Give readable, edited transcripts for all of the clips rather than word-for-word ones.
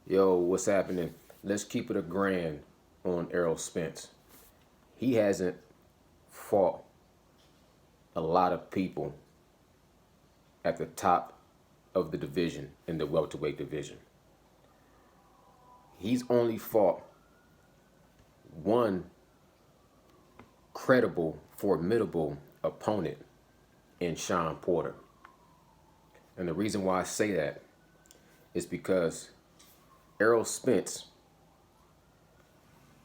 Yo, what's happening? Let's keep it a grand on Errol Spence. He hasn't fought a lot of people at the top of the division in the welterweight division. He's only fought one credible, formidable opponent in Shawn Porter. And the reason why I say that is because Errol Spence,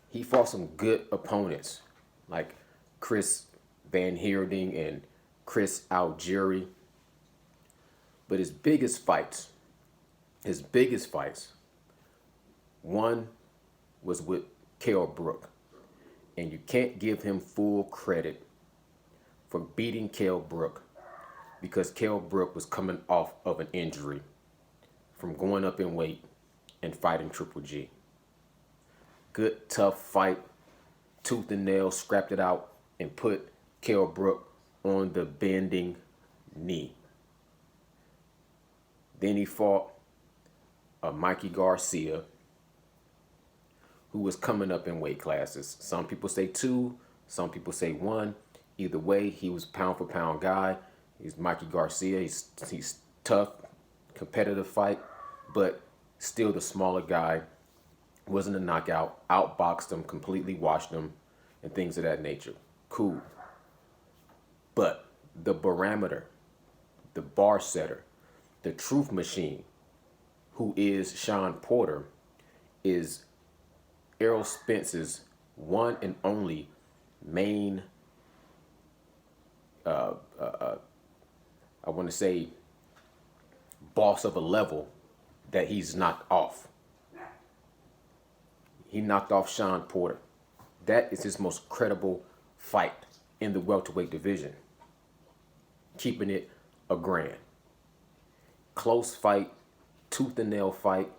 he fought some good opponents like Chris Van Heerding and Chris Algieri. But his biggest fights, one was with Kell Brook. And you can't give him full credit for beating Kell Brook because Kell Brook was coming off of an injury from going up in weight and fighting Triple G. Good, tough fight, tooth and nail, scrapped it out, and put Kell Brook on the bending knee. Then he fought a Mikey Garcia, who was coming up in weight classes. Some people say two, some people say one. Either way, he was pound for pound guy. He's Mikey Garcia. He's tough, competitive fight, but still the smaller guy. Wasn't a knockout. Outboxed him, completely washed him, and things of that nature. Cool. But the barometer, the bar setter, the truth machine, who is Shawn Porter, is Errol Spence's one and only main, I want to say, boss of a level that he's knocked off. He knocked off Shawn Porter. That is his most credible fight in the welterweight division. Keeping it a grand. Close fight, tooth and nail fight,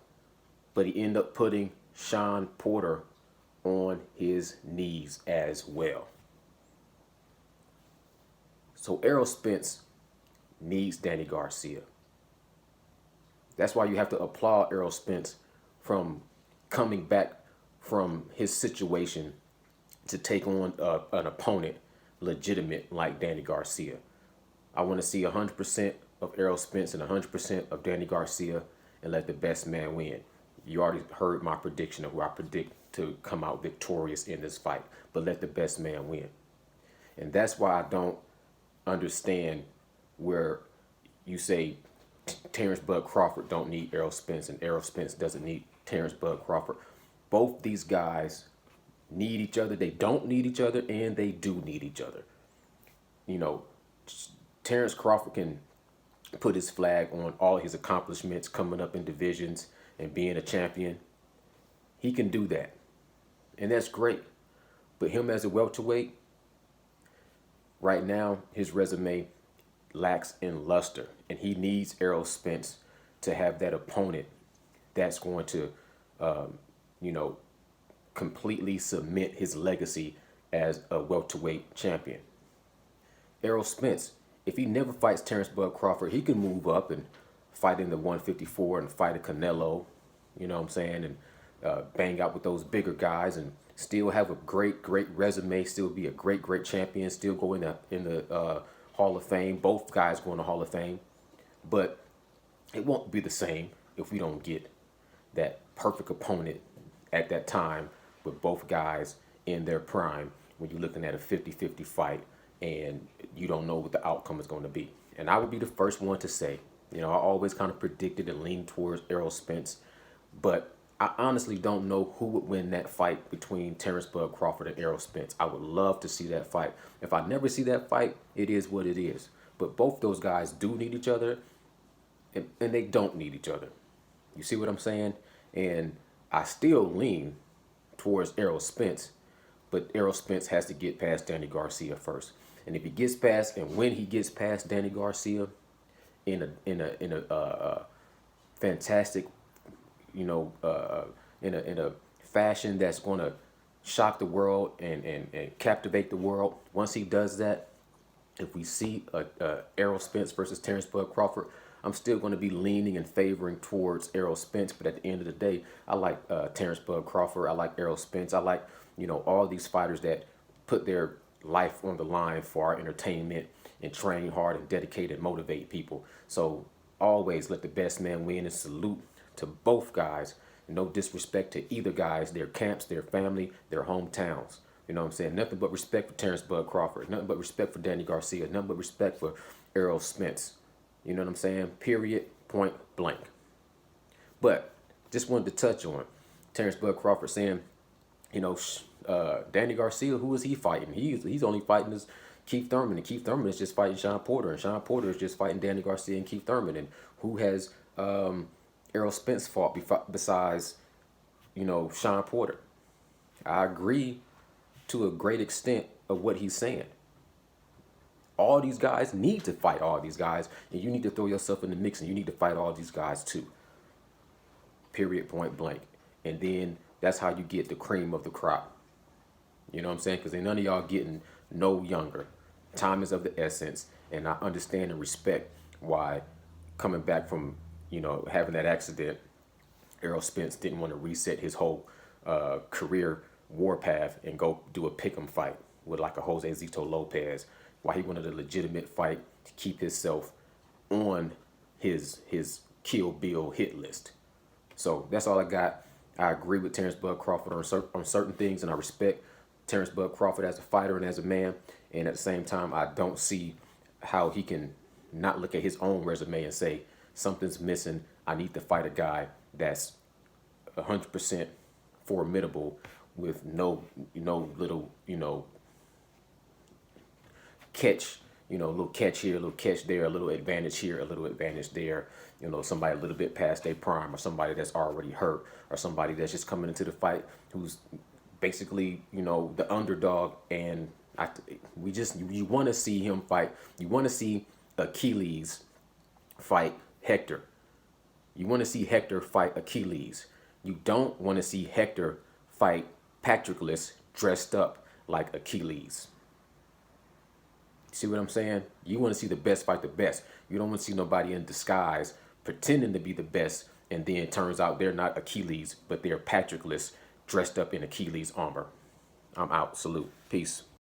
but he ended up putting Shawn Porter on his knees as well. So Errol Spence needs Danny Garcia. That's why you have to applaud Errol Spence from coming back from his situation to take on an opponent legitimate like Danny Garcia. I want to see 100% of Errol Spence and 100% of Danny Garcia and let the best man win. You already heard my prediction of who I predict to come out victorious in this fight, but let the best man win. And that's why I don't understand where you say Terrence Bud Crawford don't need Errol Spence and Errol Spence doesn't need Terrence Bud Crawford. Both these guys need each other. They don't need each other, and they do need each other. You know, Terrence Crawford can put his flag on all his accomplishments coming up in divisions and being a champion. He can do that, and that's great. But him as a welterweight, right now, his resume lacks in luster, and he needs Errol Spence to have that opponent that's going to, completely cement his legacy as a welterweight champion. Errol Spence, if he never fights Terrence Bud Crawford, he can move up and fight in the 154 and fight a Canelo, you know what I'm saying, and bang out with those bigger guys and still have a great resume, still be a great champion, still go in the Hall of Fame. Both guys go in the Hall of Fame, but it won't be the same if we don't get that perfect opponent at that time with both guys in their prime when you're looking at a 50-50 fight and you don't know what the outcome is going to be. And I would be the first one to say, I always kind of predicted and leaned towards Errol Spence, but I honestly don't know who would win that fight between Terrence Bud Crawford and Errol Spence. I would love to see that fight. If I never see that fight, it is what it is. But both those guys do need each other, and they don't need each other. You see what I'm saying? And I still lean towards Errol Spence, but Errol Spence has to get past Danny Garcia first. And if he gets past, and when he gets past Danny Garcia, in a fantastic, in a fashion that's going to shock the world and captivate the world. Once he does that, if we see Errol Spence versus Terrence Bud Crawford, I'm still going to be leaning and favoring towards Errol Spence. But at the end of the day, I like Terrence Bud Crawford. I like Errol Spence. I like, all these fighters that put their life on the line for our entertainment and train hard and dedicate and motivate people. So always let the best man win, and salute to both guys. No disrespect to either guys, their camps, their family, their hometowns. You know what I'm saying? Nothing but respect for Terrence Bud Crawford. Nothing but respect for Danny Garcia. Nothing but respect for Errol Spence. You know what I'm saying? Period. Point blank. But just wanted to touch on Terrence Bud Crawford saying, Danny Garcia, who is he fighting? He's only fighting this Keith Thurman, and Keith Thurman is just fighting Shawn Porter, and Shawn Porter is just fighting Danny Garcia and Keith Thurman. And who has Errol Spence fought besides, Shawn Porter? I agree to a great extent of what he's saying. All these guys need to fight all these guys, and you need to throw yourself in the mix, and you need to fight all these guys too. Period, point blank. And then that's how you get the cream of the crop. You know what I'm saying? Because ain't none of y'all getting no younger. Time is of the essence, and I understand and respect why, coming back from, having that accident, Errol Spence didn't want to reset his whole career warpath and go do a pick'em fight with like a Jose Zito Lopez, why he wanted a legitimate fight to keep himself on his Kill Bill hit list. So that's all I got. I agree with Terrence Bud Crawford on certain things, and I respect Terrence Bud Crawford as a fighter and as a man. And at the same time, I don't see how he can not look at his own resume and say, something's missing. I need to fight a guy that's 100% formidable with no little, catch, little catch here, a little catch there, a little advantage here, a little advantage there. Somebody a little bit past their prime, or somebody that's already hurt, or somebody that's just coming into the fight who's basically, the underdog. And you want to see him fight. You want to see Achilles fight Hector. You want to see Hector fight Achilles. You don't want to see Hector fight Patroclus dressed up like Achilles. See what I'm saying? You want to see the best fight the best. You don't want to see nobody in disguise pretending to be the best, and then it turns out they're not Achilles, but they're Patroclus dressed up in Achilles armor. I'm out. Salute. Peace.